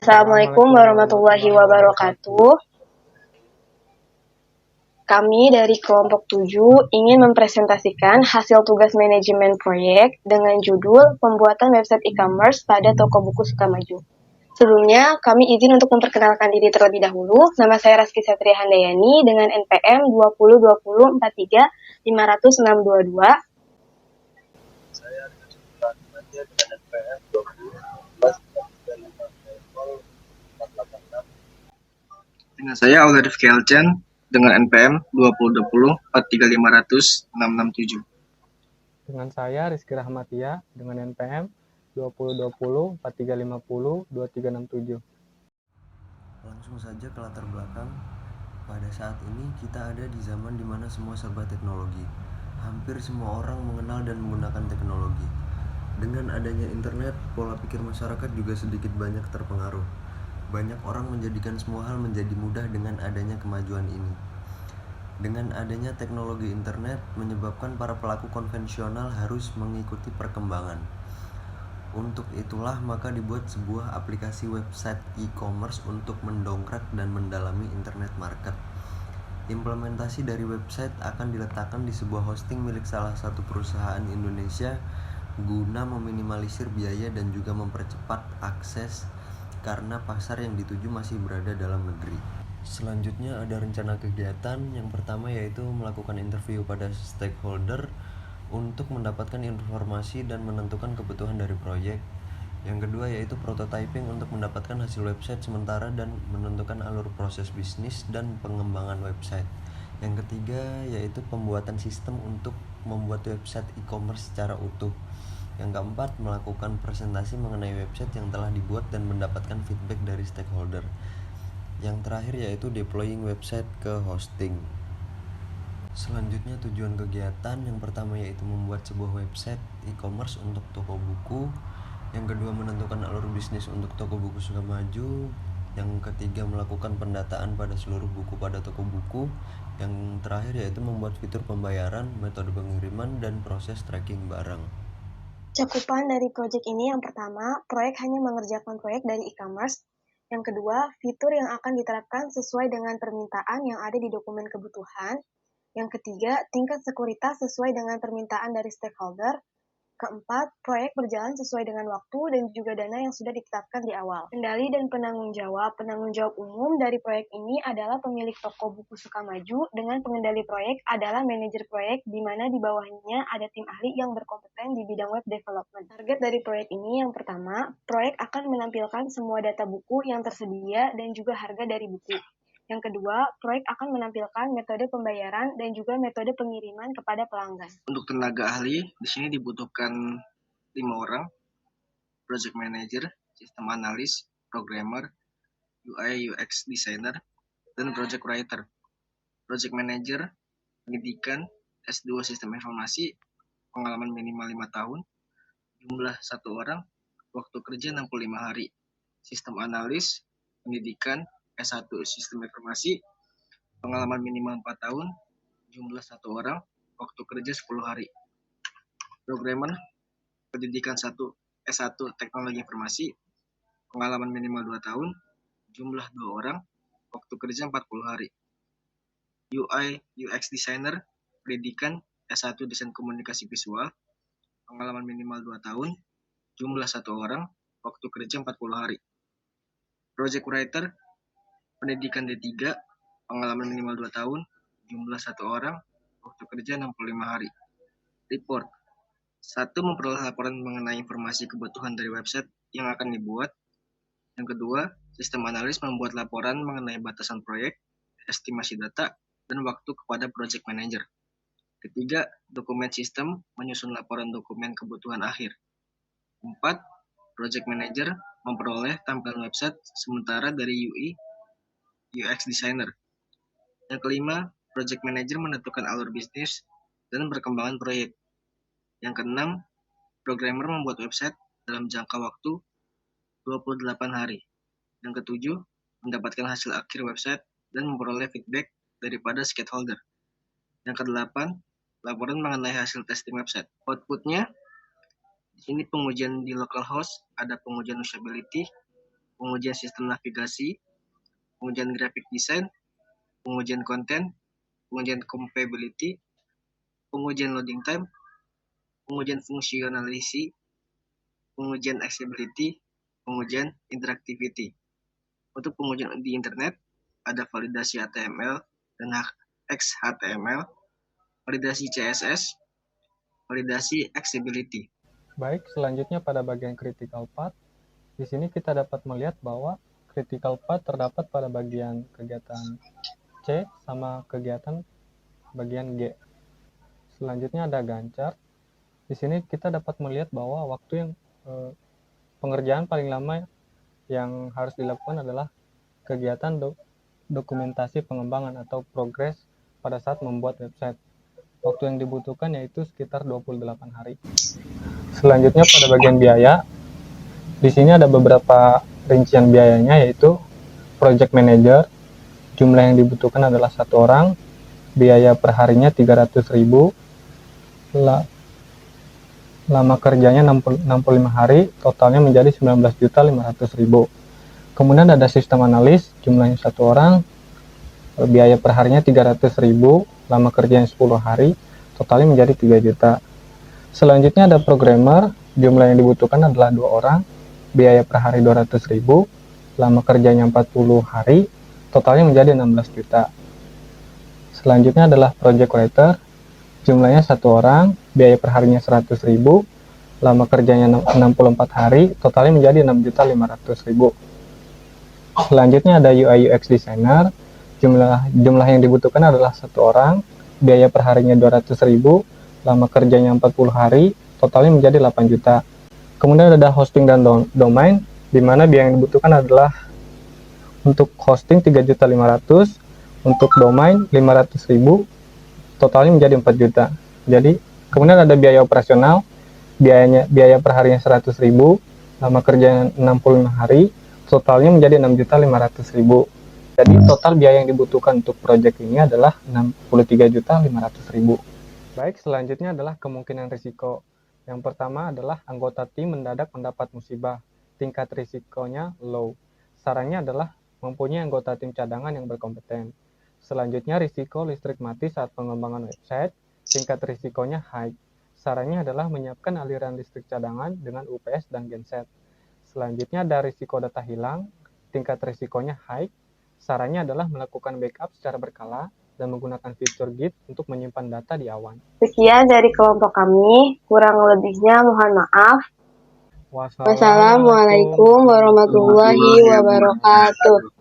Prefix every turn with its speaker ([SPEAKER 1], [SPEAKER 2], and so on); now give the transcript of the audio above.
[SPEAKER 1] Assalamualaikum warahmatullahi wabarakatuh. Kami dari kelompok 7 ingin mempresentasikan hasil tugas manajemen proyek dengan judul pembuatan website e-commerce pada toko buku Sukamaju. Sebelumnya, kami izin untuk memperkenalkan diri terlebih dahulu. Nama saya Raski Satria Handayani dengan NPM 2020435622.
[SPEAKER 2] Saya dengan NPM 2016. Dengan saya Aula Rifki Alcen dengan NPM 2020435667.
[SPEAKER 3] Dengan saya Rizky Rahmatia dengan NPM 2020-4350-2367.
[SPEAKER 4] Langsung saja ke latar belakang. Pada saat ini kita ada di zaman dimana semua serba teknologi. Hampir semua orang mengenal dan menggunakan teknologi. Dengan adanya internet, pola pikir masyarakat juga sedikit banyak terpengaruh. Banyak orang menjadikan semua hal menjadi mudah dengan adanya kemajuan ini. Dengan adanya teknologi internet menyebabkan para pelaku konvensional harus mengikuti perkembangan. Untuk itulah maka dibuat sebuah aplikasi website e-commerce untuk mendongkrak dan mendalami internet market. Implementasi dari website akan diletakkan di sebuah hosting milik salah satu perusahaan Indonesia guna meminimalisir biaya dan juga mempercepat akses karena pasar yang dituju masih berada dalam negeri. Selanjutnya ada rencana kegiatan. Yang pertama yaitu melakukan interview pada stakeholder untuk mendapatkan informasi dan menentukan kebutuhan dari proyek. Yang kedua yaitu prototyping untuk mendapatkan hasil website sementara dan menentukan alur proses bisnis dan pengembangan website. Yang ketiga yaitu pembuatan sistem untuk membuat website e-commerce secara utuh. Yang keempat, melakukan presentasi mengenai website yang telah dibuat dan mendapatkan feedback dari stakeholder. Yang terakhir yaitu deploying website ke hosting. Selanjutnya tujuan kegiatan yang pertama yaitu membuat sebuah website e-commerce untuk toko buku. Yang kedua menentukan alur bisnis untuk toko buku Sukamaju. Yang ketiga melakukan pendataan pada seluruh buku pada toko buku. Yang terakhir yaitu membuat fitur pembayaran, metode pengiriman, dan proses tracking barang.
[SPEAKER 1] Cakupan dari proyek ini yang pertama, proyek hanya mengerjakan proyek dari e-commerce. Yang kedua, fitur yang akan diterapkan sesuai dengan permintaan yang ada di dokumen kebutuhan. Yang ketiga, tingkat sekuritas sesuai dengan permintaan dari stakeholder. Keempat, proyek berjalan sesuai dengan waktu dan juga dana yang sudah ditetapkan di awal. Kendali dan penanggung jawab umum dari proyek ini adalah pemilik toko buku Sukamaju dengan pengendali proyek adalah manajer proyek di mana di bawahnya ada tim ahli yang berkompeten di bidang web development. Target dari proyek ini yang pertama, proyek akan menampilkan semua data buku yang tersedia dan juga harga dari buku. Yang kedua, proyek akan menampilkan metode pembayaran dan juga metode pengiriman kepada pelanggan.
[SPEAKER 2] Untuk tenaga ahli, di sini dibutuhkan 5 orang, project manager, sistem analis, programmer, UI UX designer, dan project writer. Project manager, pendidikan, S2 sistem informasi, pengalaman minimal 5 tahun, jumlah 1 orang, waktu kerja 65 hari. Sistem analis, pendidikan, S1 sistem informasi, pengalaman minimal 4 tahun, jumlah 1 orang, waktu kerja 10 hari. Programmer, pendidikan S1 teknologi informasi, pengalaman minimal 2 tahun, jumlah 2 orang, waktu kerja 40 hari. UI UX designer, pendidikan S1 desain komunikasi visual, pengalaman minimal 2 tahun, jumlah 1 orang, waktu kerja 40 hari. Project writer, pendidikan D3, pengalaman minimal 2 tahun, jumlah 1 orang, waktu kerja 65 hari. Report, 1. Memperoleh laporan mengenai informasi kebutuhan dari website yang akan dibuat. Yang kedua, sistem analis membuat laporan mengenai batasan proyek, estimasi data, dan waktu kepada project manager. Ketiga, dokumen sistem menyusun laporan dokumen kebutuhan akhir. 4. Project manager memperoleh tampilan website sementara dari UI UX designer. Yang kelima, project manager menentukan alur bisnis dan perkembangan proyek. Yang keenam, programmer membuat website dalam jangka waktu 28 hari. Yang ketujuh, mendapatkan hasil akhir website dan memperoleh feedback daripada stakeholder. Yang kedelapan, laporan mengenai hasil testing website. Outputnya, di sini pengujian di localhost, ada pengujian usability, pengujian sistem navigasi, pengujian graphic design, pengujian konten, pengujian compatibility, pengujian loading time, pengujian fungsionalisi, pengujian accessibility, pengujian interactivity. Untuk pengujian di internet, ada validasi HTML dan XHTML, validasi CSS, validasi accessibility.
[SPEAKER 3] Baik, selanjutnya pada bagian critical path. Di sini kita dapat melihat bahwa critical path terdapat pada bagian kegiatan C sama kegiatan bagian G. Selanjutnya ada Gantt chart. Di sini kita dapat melihat bahwa waktu yang pengerjaan paling lama yang harus dilakukan adalah kegiatan dokumentasi pengembangan atau progres pada saat membuat website. Waktu yang dibutuhkan yaitu sekitar 28 hari. Selanjutnya pada bagian biaya, di sini ada beberapa rincian biayanya yaitu project manager, jumlah yang dibutuhkan adalah 1 orang, biaya per harinya 300.000, lama kerjanya 65 hari, totalnya menjadi 19.500.000. Kemudian ada sistem analis, jumlahnya 1 orang, biaya per harinya 300.000, lama kerjanya 10 hari, totalnya menjadi 3 juta. Selanjutnya ada programmer, jumlah yang dibutuhkan adalah 2 orang, biaya per hari 200.000, lama kerjanya 40 hari, totalnya menjadi 16 juta. Selanjutnya adalah project writer, jumlahnya 1 orang, biaya per harinya 100.000, lama kerjanya 64 hari, totalnya menjadi 6.500.000. Selanjutnya ada UI UX designer, jumlah yang dibutuhkan adalah 1 orang, biaya per harinya 200.000, lama kerjanya 40 hari, totalnya menjadi 8 juta. Kemudian ada hosting dan domain, di mana biaya yang dibutuhkan adalah untuk hosting 3.500.000, untuk domain 500.000, totalnya menjadi 4 juta. Jadi, kemudian ada biaya operasional, biaya per harinya 100.000, lama kerjanya 65 hari, totalnya menjadi 6.500.000. Jadi total biaya yang dibutuhkan untuk proyek ini adalah 63.500.000. Baik, selanjutnya adalah kemungkinan risiko. Yang pertama adalah anggota tim mendadak mendapat musibah. Tingkat risikonya low. Sarannya adalah mempunyai anggota tim cadangan yang berkompeten. Selanjutnya risiko listrik mati saat pengembangan website. Tingkat risikonya high. Sarannya adalah menyiapkan aliran listrik cadangan dengan UPS dan genset. Selanjutnya ada risiko data hilang, tingkat risikonya high. Sarannya adalah melakukan backup secara berkala dan menggunakan fitur Git untuk menyimpan data di awan.
[SPEAKER 1] Sekian dari kelompok kami, kurang lebihnya mohon maaf. Wassalamualaikum warahmatullahi wabarakatuh.